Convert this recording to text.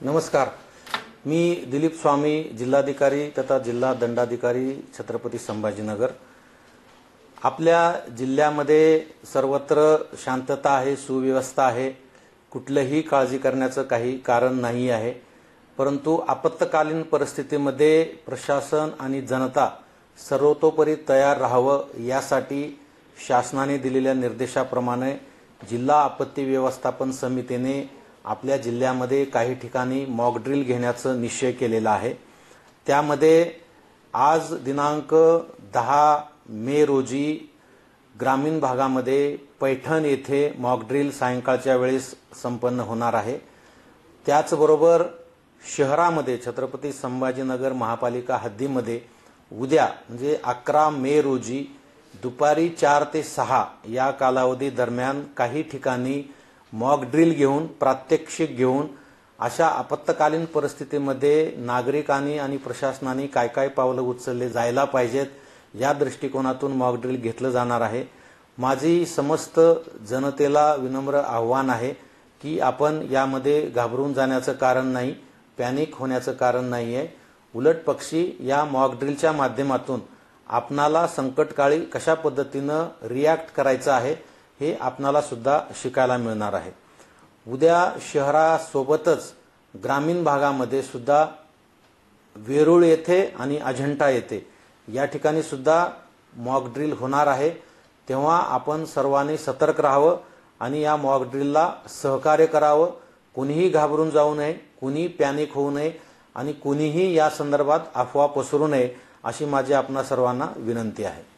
नमस्कार। मी दिलीप स्वामी, जिल्हाधिकारी तथा जिल्हा दंडाधिकारी छत्रपती संभाजीनगर। आपल्या जिल्ह्यामध्ये सर्वत्र शांतता आहे, सुव्यवस्था आहे, कुठलीही काळजी करण्याचं काही कारण नाही आहे। परंतु आपत्कालीन परिस्थितीमध्ये प्रशासन आणि जनता सर्वतोपरी तयार राहावं यासाठी शासनाने दिलेल्या निर्देशाप्रमाणे जिल्हा आपत्ती व्यवस्थापन समितीने आपल्या जिल्ह्यामध्ये काही ठिकाणी मॉक ड्रिल घेण्याचा निश्चय केलेला आहे। त्यामध्ये आज दिनांक 10 मे रोजी ग्रामीण भागामध्ये पैठण येथे मॉक ड्रिल सायंकाळच्या वेळेस संपन्न होणार आहे। त्याचबरोबर शहरामध्ये छत्रपती संभाजीनगर महापालिका हद्दीमध्ये उद्या म्हणजे 11 मे रोजी दुपारी 4 ते 6 या कालावधी दरम्यान काही ठिकाणी मॉक ड्रिल घेऊन प्रात्यक्षिक घेऊन अशा आपत्कालीन परिस्थितीमध्ये नागरिकांनी आणि प्रशासनाने काय काय पावलं उचलले जायला पाहिजेत या दृष्टिकोनातून मॉक ड्रिल घेतलं जाणार आहे। माझी समस्त जनतेला विनम्र आव्हान आहे की आपण यामध्ये घाबरून जाण्याचं कारण नाही, पॅनिक होण्याचं कारण नाही आहे। उलट पक्षी या मॉक ड्रिलच्या माध्यमातून आपणाला संकटकाळी कशा पद्धतीने रिॲक्ट करायचं आहे हे आपणाला सुद्धा शिकायला मिळणार आहे। उद्या शहरासोबतच ग्रामीण भागामध्ये सुद्धा वेरूळ येथे आणि अजंठा येथे या ठिकाणी सुद्धा मॉक ड्रिल होणार आहे। तेव्हा आपण सर्वांनी सतर्क राहावं आणि या मॉक ड्रिलला सहकार्य करावं। कोणीही घाबरून जाऊ नये, कोणी पॅनिक होऊ नये आणि कोणीही या संदर्भात अफवा पसरू नये अशी माझी आपणा सर्वांना विनंती आहे।